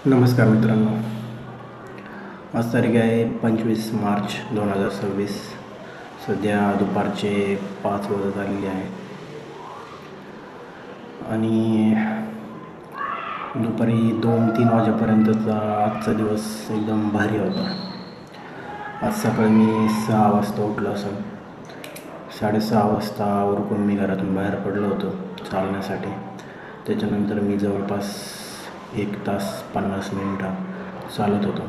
नमस्कार मित्रांनो. आज तारीख आहे 25 मार्च 2026. सध्या दुपारचे 5 वाजत आलेले आहे आणि दुपारी 2-3 वाजेपर्यंतचा आजचा दिवस एकदम भारी होता. आज सकाळी मी 6 वाजता उठलो असेल. 6:30 वाजता उरकून मी घरातून बाहेर पडलो होतो चालण्यासाठी. त्याच्यानंतर मी जवळपास 1 तास 50 मिनिटं चालत होतो,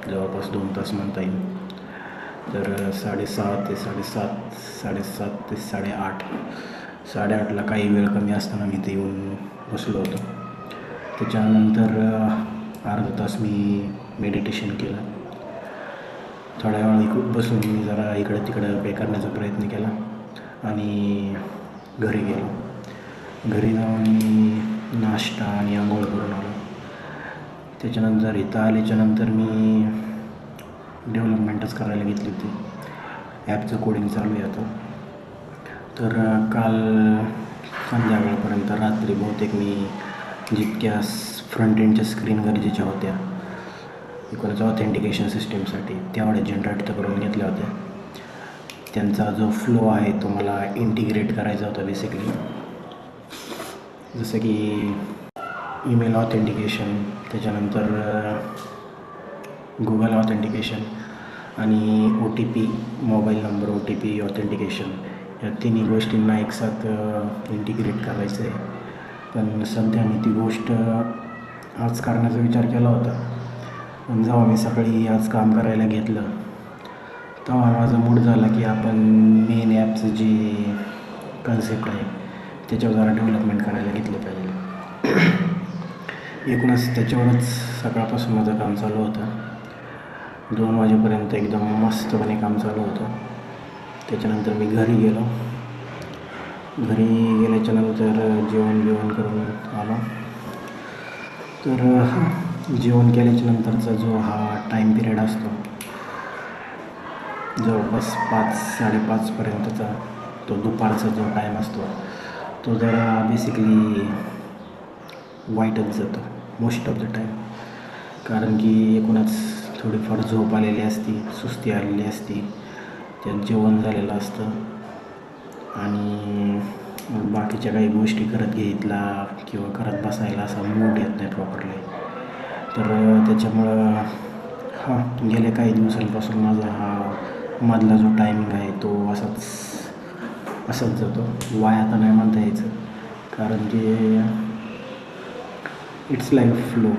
जवळपास 2 तास म्हणता येईल. तर 6:30 ते 7:30, 7:30 ते 8:30, 8:30ला काही वेळ कमी असताना मी इथे येऊन बसलो होतो. त्याच्यानंतर अर्धा तास मी मेडिटेशन केलं. थोड्या वेळ बसून मी जरा इकडं तिकडं पे करण्याचा प्रयत्न केला आणि घरी गेलो. घरी जाऊन मी नाश्ता आणि आंघोळ करून आलो. त्याच्यानंतर इथं आल्याच्यानंतर मी डेव्हलपमेंटच करायला घेतली होती. ॲपचं कोडिंग चालू आहे आता. तर काल संध्याकाळपर्यंत रात्री बहुतेक मी जितक्या फ्रंट एंडच्या स्क्रीन गरजेच्या होत्या इकडच्या ऑथेंटिकेशन सिस्टीमसाठी तेवढ्या जनरेट तर करून घेतल्या होत्या. त्यांचा जो फ्लो आहे तो मला इंटिग्रेट करायचा होता बेसिकली. जसं की ईमेल ऑथेंटिकेशन, त्याच्यानंतर गुगल ऑथेंटिकेशन आणि OTP, mobile number OTP authentication, या तिन्ही गोष्टींना एकसाथ इंटिग्रेट करायचं आहे. पण सध्या मी ती गोष्ट आज करण्याचा विचार केला होता. पण जेव्हा मी सकाळी आज काम करायला घेतलं तेव्हा माझा मूड झाला की आपण मेन ॲपचं जे कन्सेप्ट आहे त्याच्यावर जरा डेव्हलपमेंट करायला घेतलं पाहिजे. एकूणच त्याच्यावरच सकाळपासून माझं काम चालू होतं. 2 वाजेपर्यंत एकदम मस्तपणे काम चालू होतं. त्याच्यानंतर मी घरी गेलो. घरी गेल्याच्यानंतर जेवण करून आलो. तर जेवण केल्याच्यानंतरचा जो हा टाईम पिरियड असतो जवळपास 5-5:30पर्यंतचा, तो दुपारचा जो टाईम असतो तो जरा बेसिकली वाईटच जातो मोस्ट ऑफ द टाईम. कारण की एकूणच थोडीफार झोप आलेली असती, सुस्ती आलेली असती, त्यात जेवण झालेलं असतं आणि बाकीच्या काही गोष्टी करत घ्यायला किंवा करत बसायला असा मूड येत नाही प्रॉपरली. तर त्याच्यामुळं गेल्या काही दिवसांपासून माझा हा मधला जो टायमिंग आहे तो असाच जातो. वाया तर नाही म्हणता यायचं, कारण की इट्स लाईक फ्लो.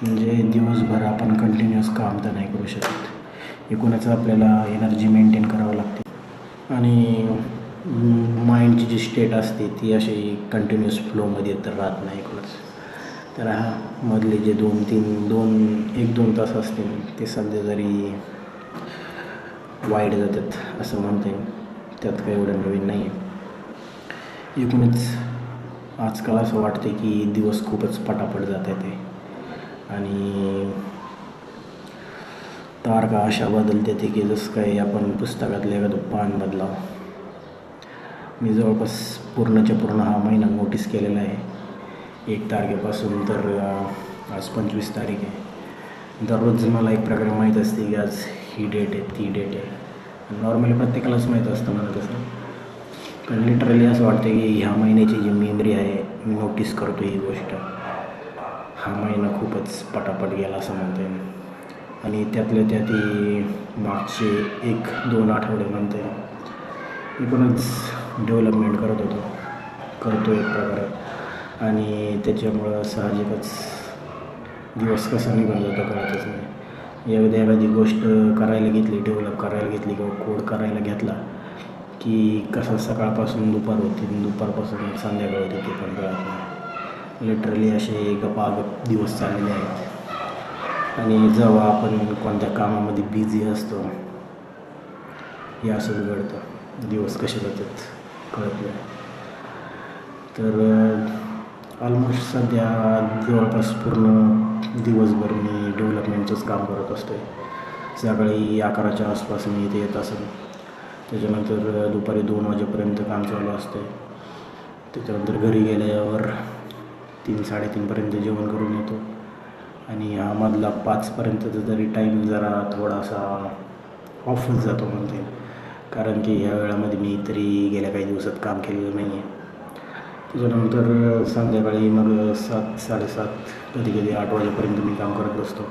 म्हणजे दिवसभर आपण कंटिन्युअस काम तर नाही करू शकत. एकूणच आपल्याला एनर्जी मेंटेन करावं लागते आणि माइंडची जी स्टेट असते ती अशी कंटिन्युअस फ्लोमध्ये तर राहत नाही एकूणच. तर मधले जे 1-2 तास असतील ते सध्या जरी वाईट जातात असं म्हणता येईल. त्यात काही एवढं नवीन नाही आहे. एकूणच आजकाल असं वाटते की दिवस खूपच पटापट जात आहे ते आणि तारखा अशा बदलते ते की जसं काही आपण पुस्तकातलं एखादं पान बदलावं. मी जवळपास पूर्णच्या पूर्ण हा महिना नोटीस केलेला आहे. 1 तारखेपासून तर आज 25 तारीख आहे. दररोज मला एक प्रकारे माहीत असते की आज ही डेट आहे, ती डेट आहे. नॉर्मली प्रत्येकालाच माहीत असतं मला तसं. पण लिटरली असं वाटतं की ह्या महिन्याची जी मेमरी आहे, मी नोटीस करतो ही गोष्ट, हा महिना खूपच पटापट गेला असं म्हणता येईल. आणि त्यातल्या त्यातही मागचे 1-2 आठवडे म्हणता येईल एकूणच डेव्हलपमेंट करतो एक प्रकारे. आणि त्याच्यामुळं साहजिकच दिवस कसा निघून जातो कळतच नाही. एखादी गोष्ट करायला घेतली, डेव्हलप करायला घेतली किंवा कोड करायला घेतला की कसं सकाळपासून दुपार होती, दुपारपासून संध्याकाळ होती ते पण कळत नाही. लिटरली असे गपागप दिवस चाललेले आहेत. आणि जेव्हा आपण कोणत्या कामामध्ये बिझी असतो हे असंच घडतं. दिवस कसे जातात कळत नाही. तर ऑलमोस्ट सध्या जवळपास पूर्ण दिवसभर मी डेव्हलपमेंटचंच काम करत असतो आहे. सकाळी 11च्या आसपास मी इथे येत असेल. त्याच्यानंतर दुपारी 2 वाजेपर्यंत काम चालू असते. त्याच्यानंतर घरी गेल्यावर 3-3:30पर्यंत जेवण करून येतो. आणि हा मधला 5पर्यंतचा तरी टाईम जरा थोडासा ऑफच जातो म्हणता येईल, कारण की ह्या वेळामध्ये मी तरी गेल्या काही दिवसात काम केलेलं नाही आहे. त्याच्यानंतर संध्याकाळी मग 7, 7:30, कधी 8 वाजेपर्यंत मी काम करत बसतो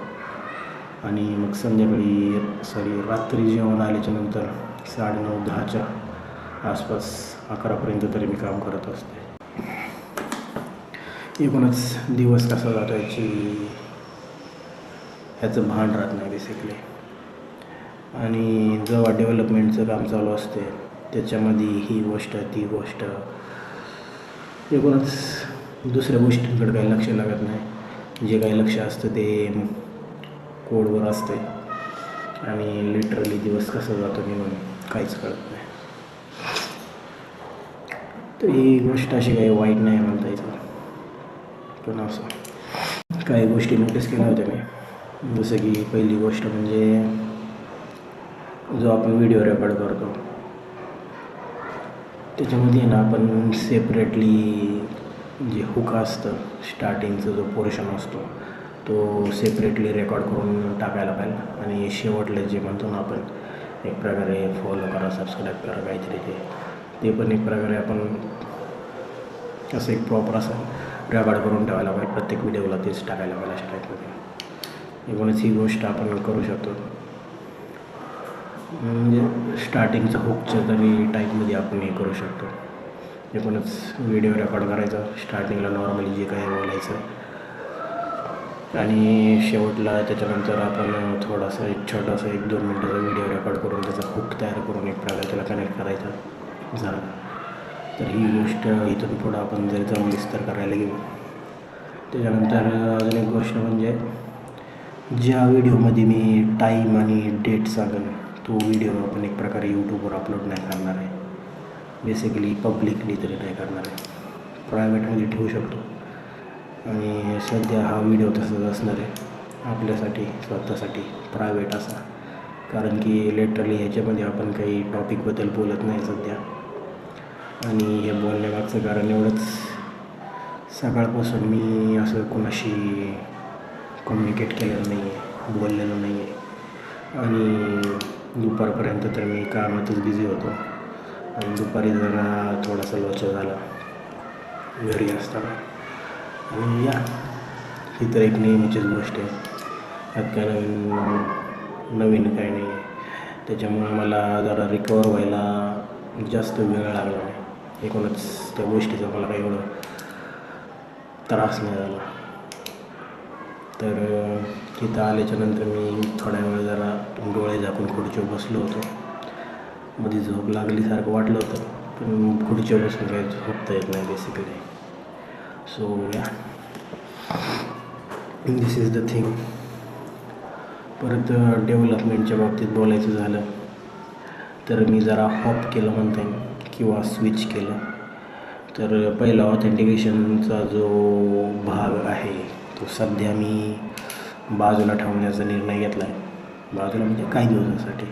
आणि मग संध्याकाळी रात्री जेवण आल्याच्यानंतर 9:30, 10च्या आसपास 11पर्यंत तरी मी काम करत असते. एकूणच दिवस कसा जातो ह्याचं भान राहत नाही बेसिकली. आणि जेव्हा डेव्हलपमेंटचं काम चालू असते त्याच्यामध्ये ही गोष्ट ती गोष्ट, एकूणच दुसऱ्या गोष्टींकडे काही लक्ष लागत नाही. जे काही लक्ष असतं ते कोडवर असते आणि लिटरली दिवस कसा जातो म्हणून काहीच कळत नाही. तर ही गोष्ट अशी काही वाईट नाही म्हणता येतं, पण असं काही गोष्टी नोटीस केल्या होत्या मी. जसं की पहिली गोष्ट म्हणजे जो आपण व्हिडिओ रेकॉर्ड करतो त्याच्यामध्ये ना आपण सेपरेटली जे हुक असतं, स्टार्टिंगचा जो पोर्शन असतो तो सेपरेटली रेकॉर्ड करून टाकायला पाहिजे. आणि शेवटला जे म्हणतो ना आपण एक प्रकारे फॉलो करा, सबस्क्राईब करा काहीतरी, ते पण एक प्रकारे आपण असं एक प्रॉपर असं रेकॉर्ड करून ठेवायला पाहिजे. प्रत्येक व्हिडिओला तेच टाकायला पाहिजे अशा टाईपमध्ये. एकूणच ही गोष्ट आपण करू शकतो. म्हणजे स्टार्टिंगचं हुकच्या तरी टाईपमध्ये आपण हे करू शकतो. एकूणच व्हिडिओ रेकॉर्ड करायचा, स्टार्टिंगला नॉर्मली जे काही बोलायचं आणि शेवटला त्याच्यानंतर आपण थोडासा एक छोटासा 1-2 मिनटाचा व्हिडिओ रेकॉर्ड करून त्याचा हुक तयार करून एक प्रकारे त्याला कनेक्ट करायचा झालं. तर ही गोष्ट इथून पुढं आपण जर जाऊन विस्तार करायला गेलो. त्याच्यानंतर अजून एक गोष्ट म्हणजे ज्या व्हिडिओमध्ये मी टाईम आणि डेट सांगेन तो व्हिडिओ आपण एक प्रकारे यूट्यूबवर अपलोड नाही करणार आहे. बेसिकली पब्लिकली तरी नाही करणार आहे, प्रायव्हेटमध्ये ठेवू शकतो. आणि सध्या हा व्हिडिओ तसाच असणार आहे आपल्यासाठी, स्वतःसाठी प्रायव्हेट असा, कारण की लिटरली ह्याच्यामध्ये आपण काही टॉपिकबद्दल बोलत नाही सध्या. आणि हे बोलण्यामागचं कारण एवढंच, सकाळपासून मी असं कोणाशी कम्युनिकेट केलेलं नाही आहे, बोललेलं नाही आहे. आणि दुपारपर्यंत तर मी कामातच बिझी होतो आणि दुपारी जरा थोडासा लोचा झाला घरी असताना. आणि ही तर एक नेहमीचीच गोष्ट आहे, यात काय नवीन काही नाही आहे. त्याच्यामुळे मला जरा रिकवर व्हायला जास्त वेळ लागला नाही. एकूणच त्या गोष्टीचा मला काही एवढं त्रास नाही झाला. तर तिथं आल्याच्यानंतर मी थोड्या वेळ जरा डोळे झाकून खुर्चीवर बसलो होतो. मध्ये झोप लागलीसारखं वाटलं होतं, पण खुर्चीवर बसून काही झोपता येत नाही basically. So this is the thing. परत डेव्हलपमेंटच्या बाबतीत बोलायचं झालं तर मी जरा हॉप केलं म्हणता येईल किंवा स्विच केलं. तर पहिला ऑथेंटिकेशनचा जो भाग आहे तो सध्या मी बाजूला ठेवण्याचा निर्णय घेतला आहे. बाजूला म्हणजे काही दिवसासाठी.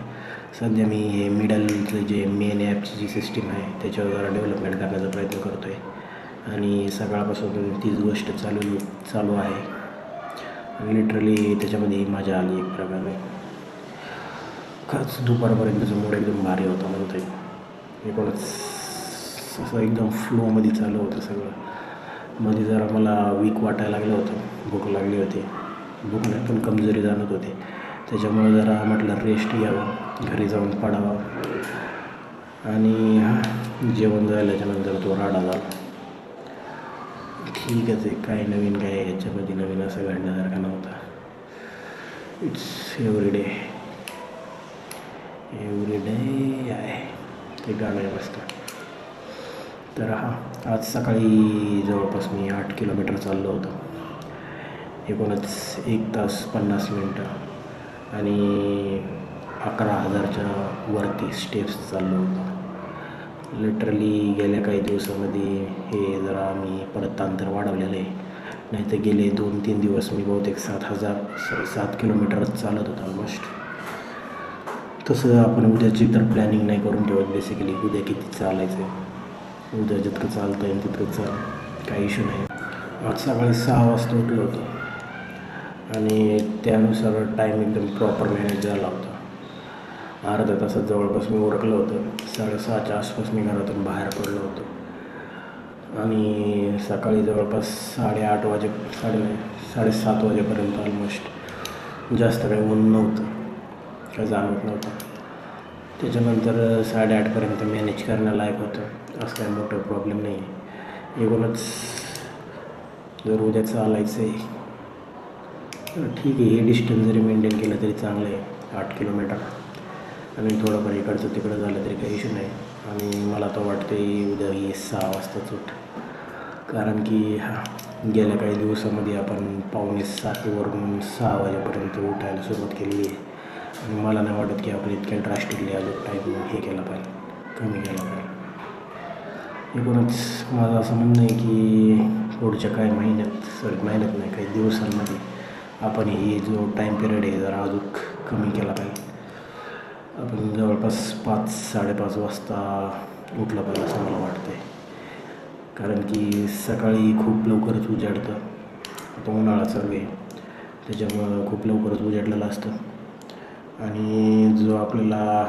सध्या मी हे मिडलचं जे मेन ॲपची जी सिस्टीम आहे त्याच्यावर जरा डेव्हलपमेंट करण्याचा प्रयत्न करतो आहे आणि सकाळपासून तीच गोष्ट चालू आहे. आणि लिटरली त्याच्यामध्ये मजा आली एक प्रकारे. खरंच दुपारपर्यंतचं मूड एकदम भारी होता म्हणता येईल. एकूणच असं एकदम फ्लोमध्ये चालू होतं सगळं. मध्ये जरा मला वीक वाटायला लागलं होतं, भूक लागली होती, भूक नाही पण कमजोरी जाणत होती. त्याच्यामुळे जरा म्हटलं रेस्ट घ्यावं, घरी जाऊन पडावं. आणि जेवण झाल्याच्यानंतर तो राडा झाला. ठीकच आहे, काय नवीन काय ह्याच्यामध्ये नवीन असं घडण्यासारखं नव्हतं. इट्स एव्हरी डे आहे ते गाणं आहे मस्त. तर आज सकाळी जवळपास मी 8 किलोमीटर चाललो होतो. एकूणच 1 तास 50 मिनटं आणि 11,000च्या वरती स्टेप्स चाललो होतो. लिटरली गेल्या काही दिवसामध्ये हे जरा मी परत अंतर वाढवलेलं आहे. नाही तर गेले 2-3 दिवस मी बहुतेक 7 किलोमीटरच चालत होतो ऑलमोस्ट. तसं आपण उद्याची तर प्लॅनिंग नाही करून ठेवत बेसिकली, उद्या किती चालायचं आहे, उद्या जितकं चालता येईल तितकं काही इश्यू नाही. आज सकाळी 6 वाजता उठलो होतो आणि त्यानुसार टाईम एकदम प्रॉपर मॅनेज झाला होता. अर्ध्या तासात जवळपास मी उरकलं होतं. 6:30च्या आसपास मी घरातून बाहेर पडलो होतो आणि सकाळी जवळपास 8:30 वाजे 7:30 वाजेपर्यंत ऑलमोस्ट जास्त काही ऊन नव्हतं, काही जाणवत नव्हतं. त्याच्यानंतर 8:30पर्यंत मॅनेज करण्यालायक होतं. असं काही मोठं प्रॉब्लेम नाही आहे. एकूणच जर उद्या चालायचं आहे तर ठीक आहे, हे डिस्टन्स जरी मेंटेन केलं तरी चांगलं आहे, 8 किलोमीटर. आणि थोडंफार इकडचं तिकडं झालं तरी काही इश्यू नाही. आणि मला तर वाटते उद्या 6 वाजताच उठ, कारण की गेल्या काही दिवसामध्ये आपण 5:45वरून 6 वाजेपर्यंत उठायला सुरुवात केलेली आहे. आणि मला नाही वाटत की आपण इतक्या ड्रास्टिकली अजून टाईम हे केला पाहिजे, कमी केला पाहिजे. एकूणच माझं असं म्हणणं आहे की पुढच्या काही महिन्यात नाही, काही दिवसांमध्ये आपण ही जो टाईम पिरियड आहे जरा अजून कमी केला पाहिजे. आपण जवळपास 5-5:30 वाजता उठलं पाहिजे असं मला वाटतं आहे. कारण की सकाळी खूप लवकरच उजाडतं. आता उन्हाळा चालू आहे त्याच्यामुळं खूप लवकरच उजाडलेलं असतं. आणि जो आपल्याला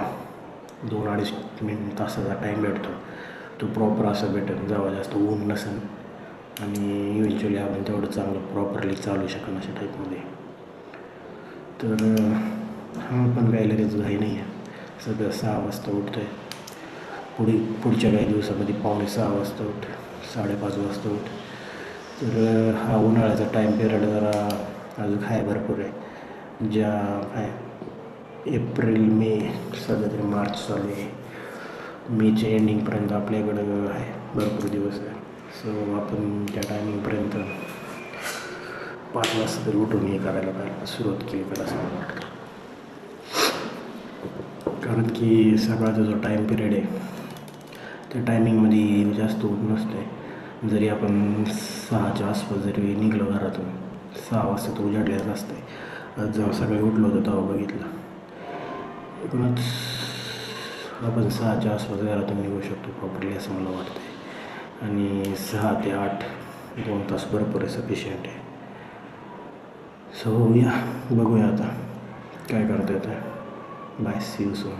2-2.5 तासाचा टाईम भेटतो तो प्रॉपर असं भेटेल जेव्हा जास्त ऊन नसेल आणि इव्हेंच्युअली आपण तेवढं चांगलं प्रॉपरली चालू शकेल अशा टाईपमध्ये. तर पण काही लगेच घाई नाही आहे. सध्या 6 वाजता उठतो आहे. पुढच्या काही दिवसामध्ये 5:45 वाजता उठ, 5:30 वाजता उठ. तर हा उन्हाळ्याचा टाईम पिरियड जरा अजून काय भरपूर आहे. काय एप्रिल मे, सध्या तरी मार्च चालू आहे. मेच्या एंडिंगपर्यंत आपल्याकडं आहे भरपूर दिवस आहे. सो आपण त्या टायमिंगपर्यंत 5 वाजता तरी उठून हे करायला पाहिजे, सुरुवात केली पाहिजे असं मला वाटतं. कारण की सकाळचा जो टाईम पिरियड आहे त्या टायमिंगमध्ये जास्त ऊन नसतं आहे. जरी आपण 6च्या आसपास जरी निघलो घरातून, 6 वाजता तो उजाडलेलं असतं आहे. आज जेव्हा सकाळी उठलो होतो तेव्हा बघितलं. एकूणच आपण 6च्या आसपास घरातून निघू शकतो प्रॉपरली असं मला वाटतं आहे. आणि 6 ते 8 2 तास भरपूर आहे, सफिशियंट आहे. सो बघूया आता काय करता येतं. Bye, see you soon.